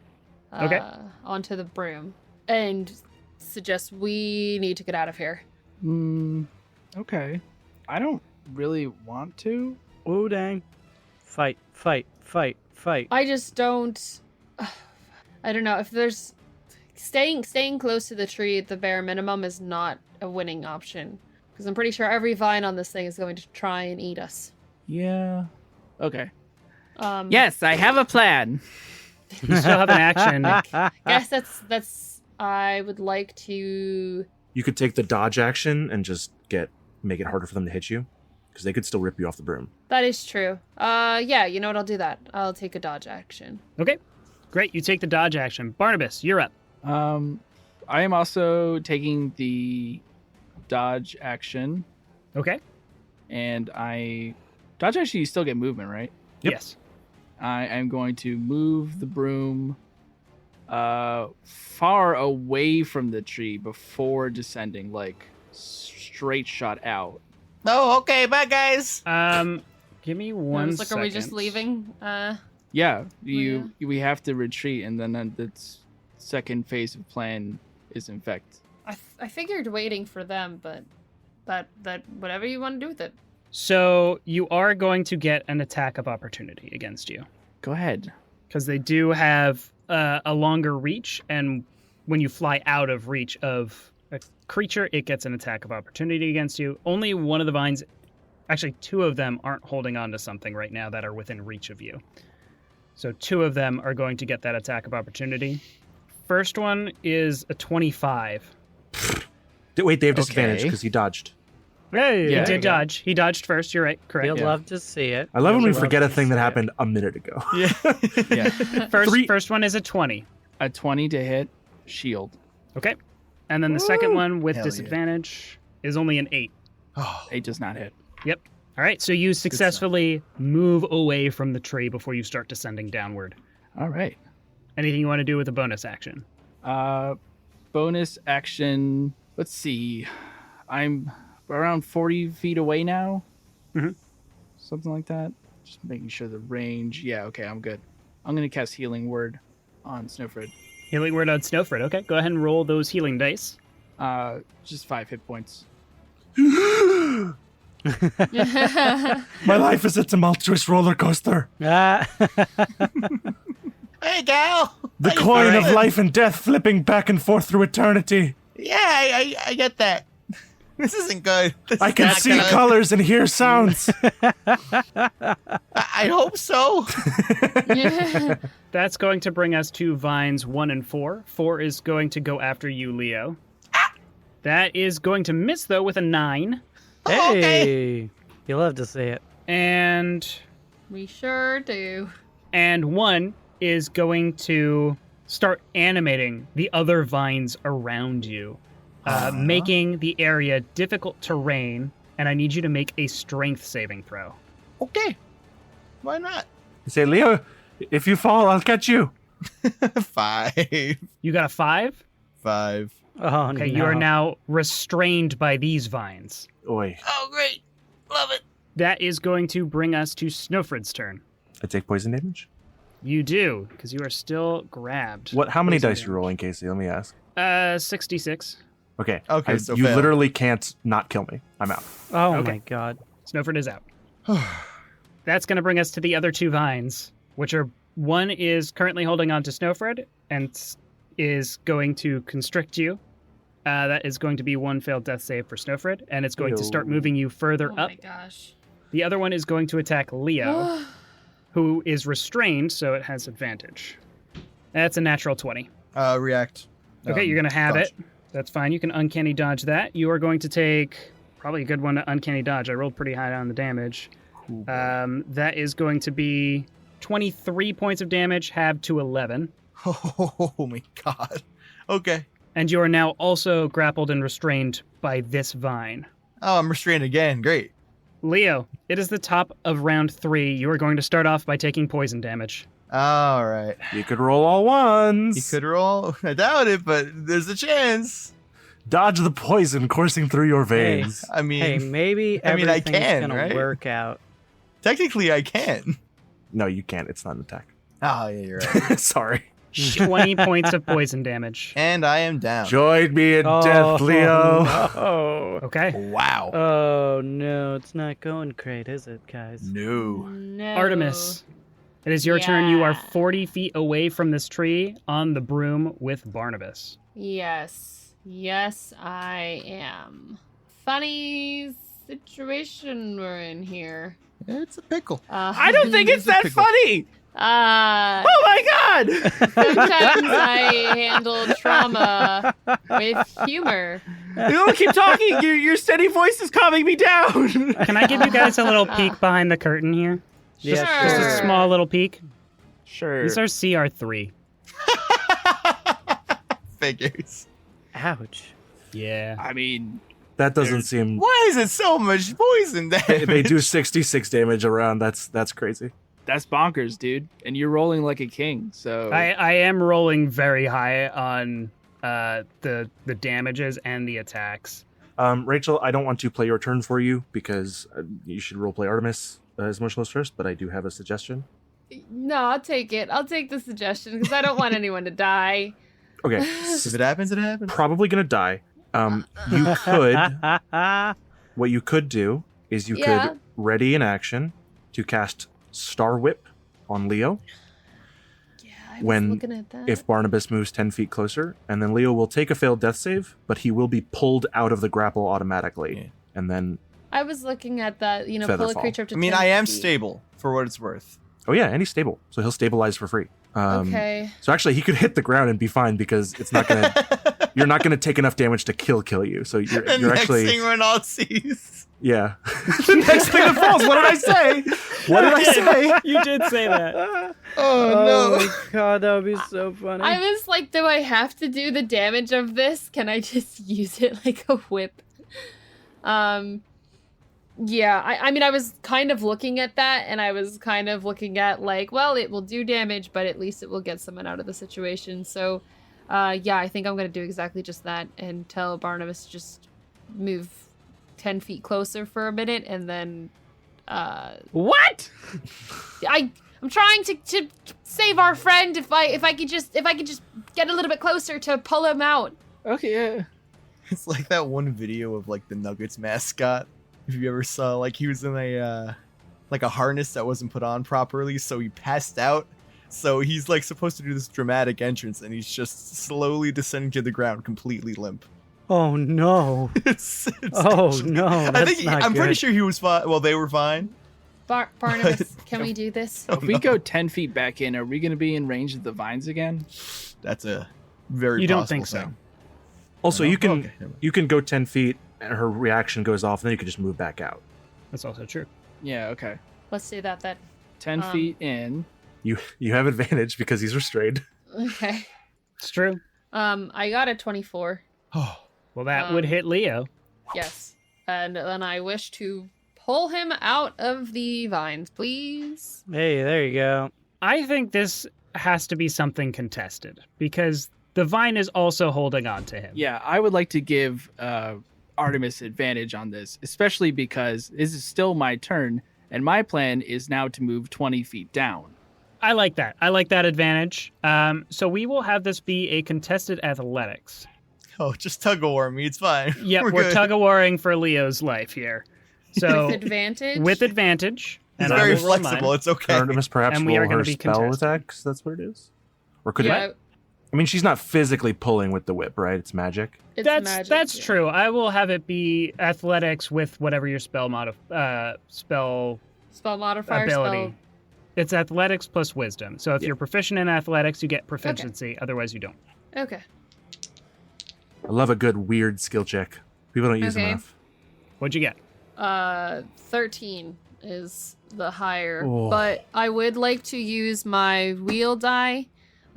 Okay. Onto the broom. And suggest we need to get out of here. Okay. I don't really want to. Oh, dang. Fight. I just don't. I don't know if there's staying close to the tree at the bare minimum is not a winning option because I'm pretty sure every vine on this thing is going to try and eat us. Yeah. Okay. Yes. Yes, I have a plan. You still have an action. Guess that's. I would like to. You could take the dodge action and just make it harder for them to hit you, because they could still rip you off the broom. That is true. Yeah. You know what? I'll do that. I'll take a dodge action. Okay, great. You take the dodge action. Barnabas, you're up. I am also taking the dodge action, Okay. and dodge action. You still get movement, right? Yep. Yes. I am going to move the broom far away from the tree before descending, like straight shot out. Oh, okay. Bye, guys. Give me one Looks like, second. are we just leaving? Yeah, we have to retreat, and then the second phase of plan is infect. I figured waiting for them, but that whatever you want to do with it. So you are going to get an attack of opportunity against you Go ahead. because they do have a longer reach, and when you fly out of reach of a creature, it gets an attack of opportunity against you. Only one of the vines, actually two of them, aren't holding on to something right now that are within reach of you. So two of them are going to get that attack of opportunity. First one is a 25. Wait, they have disadvantage Okay. because he dodged. Hey, Yeah. He did dodge. He dodged first. You're right. Correct. You'll Yeah. love to see it. I love when we You'll forget a love to thing that see it. happened a minute ago. Yeah. First one is a 20. A 20 to hit, shield. Okay. And then the second one with Hell yeah. disadvantage is only an 8. Oh, 8 does not hit. Yep. All right. So you successfully move away from the tree before you start descending downward. All right. Anything you want to do with a bonus action? Bonus action. Let's see. I'm around 40 feet away now. Mhm. Something like that. Just making sure the range. Yeah, okay, I'm good. I'm going to cast Healing Word on Snøfrid. Healing word on Snøfrid. Okay. Go ahead and roll those healing dice. Just 5 hit points. My life is a tumultuous roller coaster. Ah. hey, gal. The How you coin feeling? of life and death flipping back and forth through eternity. Yeah, I get that. This isn't good. This I is can not see good. colors and hear sounds. I hope so. That's going to bring us to vines 1 and 4. 4 is going to go after you, Leo. That is going to miss, though, with a 9. Oh, okay. Hey. You'll love to see it. And We sure do. 1 is going to start animating the other vines around you, making the area difficult terrain, and I need you to make a strength saving throw. Okay. Why not? Say, Leo, if you fall, I'll catch you. 5. You got a 5? 5. Oh, Okay, no. you are now restrained by these vines. Oi. Oh, great. Love it. that is going to bring us to Snøfrid's turn. I take poison damage. You do, because you are still grabbed. What? How many Poison dice you damage. rolling, Casey? Let me ask. 66. Okay. Okay, so you fail. literally can't not kill me. I'm out. Oh Okay. my god. Snøfrid is out. That's going to bring us to the other two vines, which are one is currently holding on to Snøfrid and is going to constrict you. That is going to be one failed death save for Snøfrid, and it's going to start moving you further Oh up. my gosh. The other one is going to attack Leo, who is restrained, so it has advantage. That's a natural 20. React. Okay, you're going to have dodge. it. That's fine. You can uncanny dodge that. You are going to take probably a good one to uncanny dodge. I rolled pretty high on the damage. That is going to be 23 points of damage, halved to 11. Oh my god. Okay. And you are now also grappled and restrained by this vine. Oh, I'm restrained again. Great. Leo, it is the top of round 3. You are going to start off by taking poison damage. All right. You could roll all ones. You could roll. I doubt it, but there's a chance. Dodge the poison coursing through your veins. I mean, Hey, maybe I mean, I everything's can, gonna right? work out. technically I can. No, you can't. It's not an attack. Oh, yeah, you're right. Sorry. 20 points of poison damage. And I am down. Join me in death, Leo. No. Okay. Wow. Oh no, it's not going great, is it, guys? No. No. Artemis, it is your turn. You are Yeah. 40 feet away from this tree on the broom with Barnabus. Yes. Yes, I am. Funny situation we're in here. It's a pickle. I don't think it's that pickle. funny. Oh my god! Sometimes I handle trauma with humor. You don't keep talking. Your steady voice is calming me down. Can I give you guys a little peek behind the curtain here? Yeah, Just a Sure. small little peek. Sure. These are CR3. Figures. Ouch. Yeah. I mean, That doesn't seem. Why is it so much poison damage? They do 66 damage around. That's crazy. that's bonkers, dude. And you're rolling like a king. So I am rolling very high on the damages and the attacks. Rachel, I don't want to play your turn for you because you should roleplay Artemis as motionless first, but I do have a suggestion. No, I'll take it. I'll take the suggestion because I don't want anyone to die. Okay, If it happens, it happens. probably gonna die. You could. What you could do is you Yeah. could ready an action to cast Star Whip on Leo Yeah, I was When- looking at that. if Barnabas moves 10 feet closer, and then Leo will take a failed death save, but he will be pulled out of the grapple automatically. Yeah. And then, I was looking at that, pull a Featherfall. creature up to I mean, 10 I am feet. stable for what it's worth. oh yeah, and he's stable, so he'll stabilize for free. Okay. So actually, he could hit the ground and be fine because it's not gonna. You're not gonna take enough damage to kill you. So you're The next actually thing Renald sees. yeah. The next thing that falls. What did I say? What did I say? You did say that. Oh, my god, that would be so funny. I was like, do I have to do the damage of this? Can I just use it like a whip? Yeah, I mean, I was kind of looking at that, and I was kind of looking at, like, well, it will do damage, but at least it will get someone out of the situation. So, yeah, I think I'm going to do exactly just that and tell Barnabas to just move 10 feet closer for a minute, and then, what? I'm trying to save our friend. If I could just get a little bit closer to pull him out. Okay. Yeah. It's like that one video of like the Nuggets mascot. If you ever saw, like he was in a harness that wasn't put on properly, so he passed out. So he's like supposed to do this dramatic entrance, and he's just slowly descending to the ground, completely limp. Oh no. It's Oh actually- no. I That's think not I'm pretty good. sure he was fine. Well, they were fine. Barnabas, can we do this? If we go 10 feet back in, are we going to be in range of the vines again? That's a very You don't possible think so. thing. Also, No? you can Okay, never mind. you can go 10 feet, and her reaction goes off, and then you can just move back out. That's also true. Yeah. Okay. Let's do that then. 10 feet in. You have advantage because he's restrained. Okay. It's true. I got a 24. Oh, Well, that would hit Leo. Yes. And then I wish to pull him out of the vines, please. Hey, there you go. I think this has to be something contested because the vine is also holding on to him. Yeah, I would like to give Artemis advantage on this, especially because this is still my turn, and my plan is now to move 20 feet down. I like that. I like that advantage. So we will have this be a contested athletics. Oh, just tug of war me. It's fine. Yep, we're good. tug-of-warring for Leo's life here. So With advantage? with advantage. It's and I very will roll flexible. mine. It's okay. Artemis perhaps And we are roll gonna her be spell contested. attacks. That's what it is. Or could Yeah, it? I mean, she's not physically pulling with the whip, right? It's magic. it's That's magic, that's yeah. true. I will have it be athletics with whatever your spell Spell modifier, ability. It's athletics plus wisdom. So if you're proficient in athletics, you get proficiency. Otherwise, you don't. spell. Okay. I love a good weird skill check. People don't use Okay. enough. What'd you get? 13 is the higher, Oh. but I would like to use my wheel die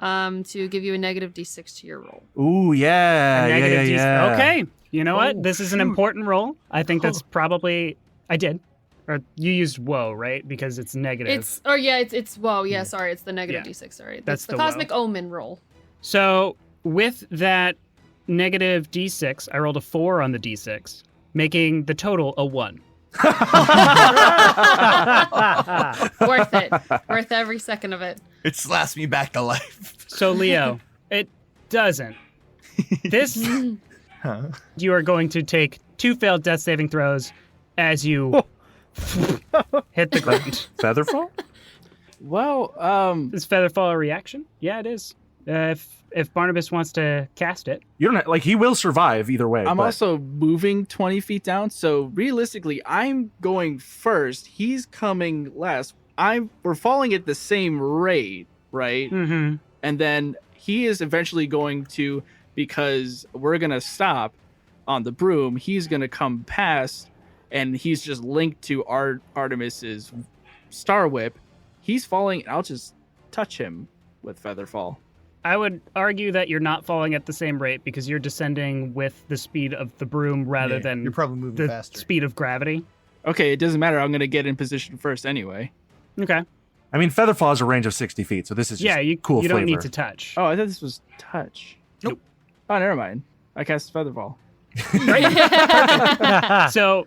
to give you a negative d6 to your roll. Ooh, yeah, A yeah, negative yeah. Okay. You know what? Oh, This is an shoot. important roll. I think that's probably. I did. Or you used woe, right? Because it's negative. It's whoa, yeah, sorry, it's the negative Yeah. d6, sorry. That's That's the the cosmic omen roll. So with that negative d6, I rolled a 4 on the d6, making the total a 1. Worth it. Worth every second of it. It slaps me back to life. So Leo, it doesn't. This Huh? you are going to take 2 failed death saving throws as you hit the ground. Featherfall? Well, Is Featherfall a reaction? Yeah, it is. If Barnabus wants to cast it. You don't like. He will survive either way. I'm but also moving 20 feet down, so realistically, I'm going first. He's coming last. We're falling at the same rate, right? Mm-hmm. And then he is eventually going to, because we're gonna stop on the broom. He's gonna come past, and he's just linked to Artemis's star whip. He's falling, and I'll just touch him with Featherfall. I would argue that you're not falling at the same rate because you're descending with the speed of the broom rather Yeah, than you're probably moving the faster. speed of gravity. Okay, it doesn't matter. I'm gonna get in position first anyway. Okay. I mean, Featherfall has a range of 60 feet, so this is just Yeah, you cool you flavor. don't need to touch. Oh, I thought this was touch. Nope. Oh, never mind. I cast Featherfall. So,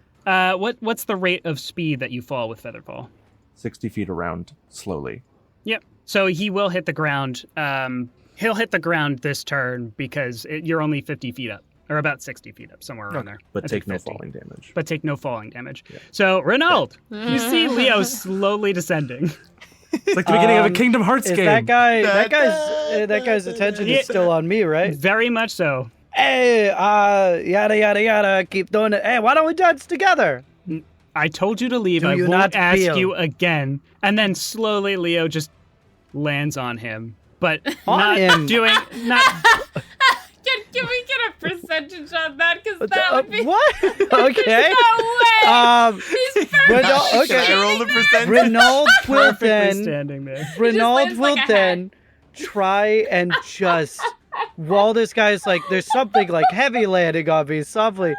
what's the rate of speed that you fall with Featherfall? 60 feet around slowly. Yep. So he will hit the ground. He'll hit the ground this turn because you're only 50 feet up, or about 60 feet up, somewhere around there. But I take think no 50. falling damage. But take no falling damage. So, Renald, you see Leo slowly descending. It's like the beginning of a Kingdom Hearts Is game. that guy's attention Yeah. is still on me, right? Very much so. Hey, yada yada yada, keep doing it. Hey, why don't we dance together? I told you to leave. Do I you won't not ask feel- you again. And then slowly Leo just lands on him. But On not him? doing not Can we get a percentage on that? Because that would be. What? Okay. There's no way. He's Renaud, Should I okay. roll the percentage? Renaud will perfectly then standing there. Renaud lands will like a then try and just while this guy's like there's something like heavy landing on me softly.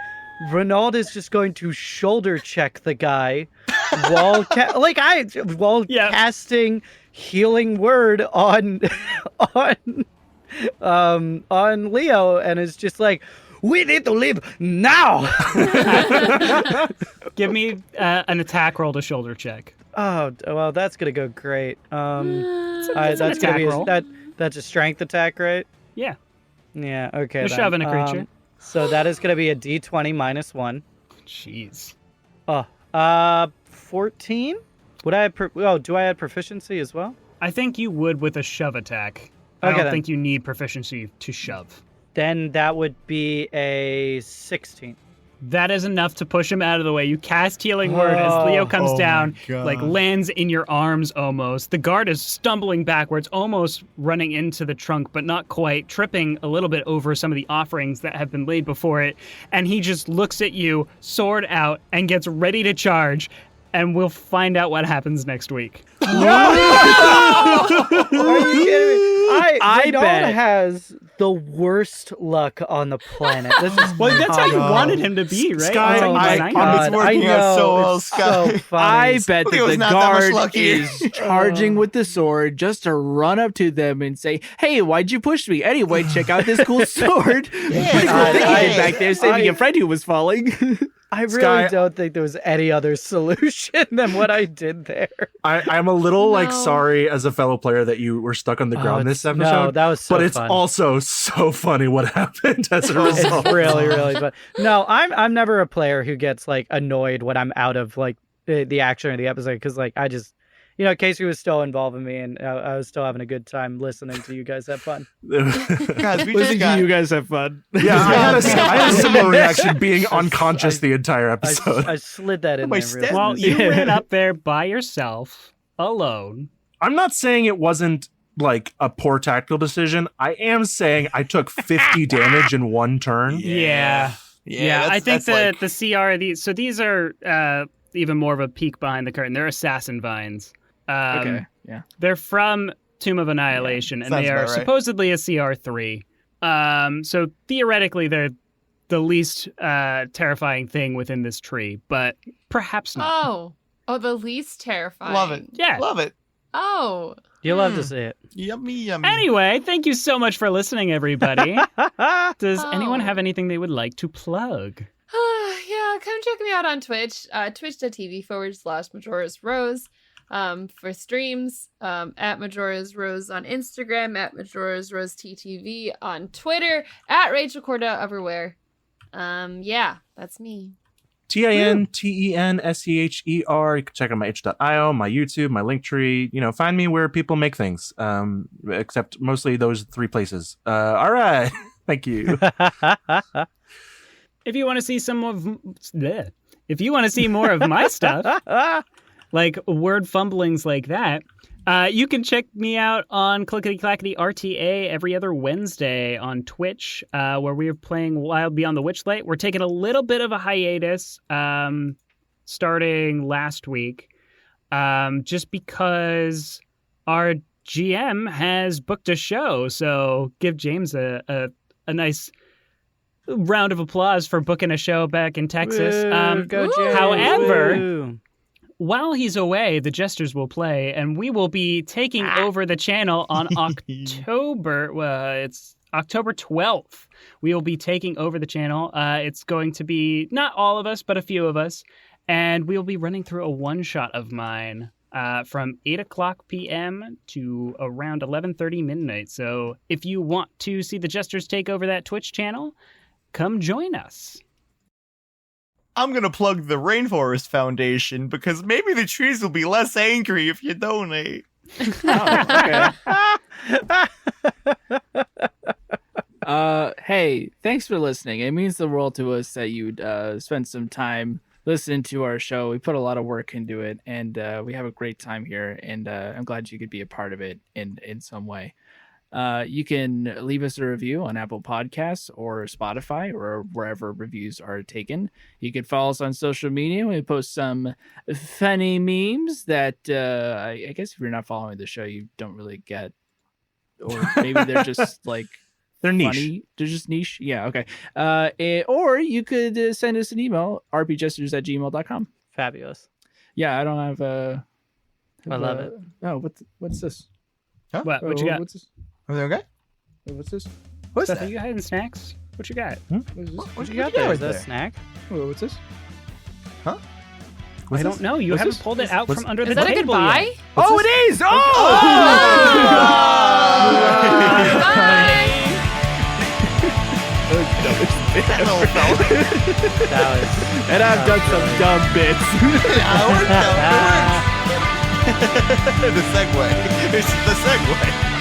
Renaud is just going to shoulder check the guy while Yeah. casting healing word on on Leo, and is just like, we need to leave now. Give me an attack roll to shoulder check. Oh well, that's gonna go great. It's an That's gonna attack be roll. that's a strength attack, right? Yeah. Yeah. Okay. You're then. shoving a creature. So that is gonna be a D20 minus 1. Jeez. 14. Would I? Do I add proficiency as well? I think you would with a shove attack. I Okay, don't then. think you need proficiency to shove. Then that would be a 16. That is enough to push him out of the way. You cast healing word as Leo comes Oh my down, God. like lands in your arms almost. The guard is stumbling backwards, almost running into the trunk, but not quite, tripping a little bit over some of the offerings that have been laid before it. And he just looks at you, sword out, and gets ready to charge. and we'll find out what happens next week. Are you kidding me? Renald bet. has the worst luck on the planet. This is Well, that's how you God. wanted him to be, right? Sky, That's how you I- designed I'm- him. It's working out so well, it's Sky. so funny. I bet It that was the not that much guard luckier. is charging with the sword just to run up to them and say, "Hey, why'd you push me? Anyway, check out this cool sword. Pretty cool thing you did back there, saving a friend who was falling." I really Sky- don't think there was any other solution than what I did there. I'm a little like No. sorry as a fellow player that you were stuck on the ground this episode. No, that was so but it's fun. also so funny what happened as a result. It's really, really fun. No, I'm never a player who gets like annoyed when I'm out of like the action or the episode because like I just, Casey was still involving me and I was still having a good time listening to you guys have fun. Guys, we just Listening got to you guys have fun. Yeah, I had a similar reaction being unconscious the entire I episode. slid that in My there. step- Real Well, you Yeah. ran up there by yourself, alone. I'm not saying it wasn't like a poor tactical decision. I am saying I took 50 damage in one turn. Yeah. I think that's that like- the CR these are even more of a peek behind the curtain. They're assassin vines. Okay. Yeah. They're from Tomb of Annihilation, and sounds they are about right. supposedly a CR3. So theoretically, they're the least terrifying thing within this tree, but perhaps not. Oh, the least terrifying. love it. Yeah. Love it. Oh. You love to see it. Yummy, yummy. Anyway, thank you so much for listening, everybody. Does anyone Oh. have anything they would like to plug? Yeah, come check me out on Twitch, twitch.tv/Majora's Rose. For streams, at Majora's Rose on Instagram, at Majora's Rose TTV on Twitter, at Rachel Cordell everywhere. Yeah, that's me. TINTENSEHER. You can check out my itch.io, my YouTube, my Linktree. Find me where people make things. Except mostly those three places. All right. Thank you. If you want to see if you want to see more of my stuff, like word fumblings like that, you can check me out on Clickety Clackety RTA every other Wednesday on Twitch, where we're playing Wild Beyond the Witchlight. We're taking a little bit of a hiatus, starting last week, just because our GM has booked a show. So give James a nice round of applause for booking a show back in Texas. Woo, go James. However, Woo. while he's away, the Jesters will play, and we will be taking over the channel on October. It's October 12th. We will be taking over the channel. It's going to be not all of us, but a few of us, and we will be running through a one-shot of mine from 8:00 p.m. to around 11:30 midnight. So if you want to see the Jesters take over that Twitch channel, come join us. I'm going to plug the Rainforest Foundation because maybe the trees will be less angry if you donate. Hey, thanks for listening. It means the world to us that you'd spend some time listening to our show. We put a lot of work into it, and we have a great time here, and I'm glad you could be a part of it in some way. You can leave us a review on Apple Podcasts or Spotify or wherever reviews are taken. You can follow us on social media. We post some funny memes that I guess if you're not following the show, you don't really get. Or maybe they're just like They're niche. funny. They're just niche. Yeah, okay. Or you could send us an email, rpgesters@gmail.com. Fabulous. Yeah, I don't have I love it. Oh, what's this? What you got? What's this? Everything okay? What's this? What's Seth, that? are you hiding snacks? What you got? What is this? What You got there? Is that a snack? What's this? I don't know. You What's haven't this? pulled it out What's- from under the Is that a table goodbye? yet. Oh, it is! Oh! Bye! That little fella. That was. And I've done some dumb bits. Yeah, it worked. The segue. It's the segue.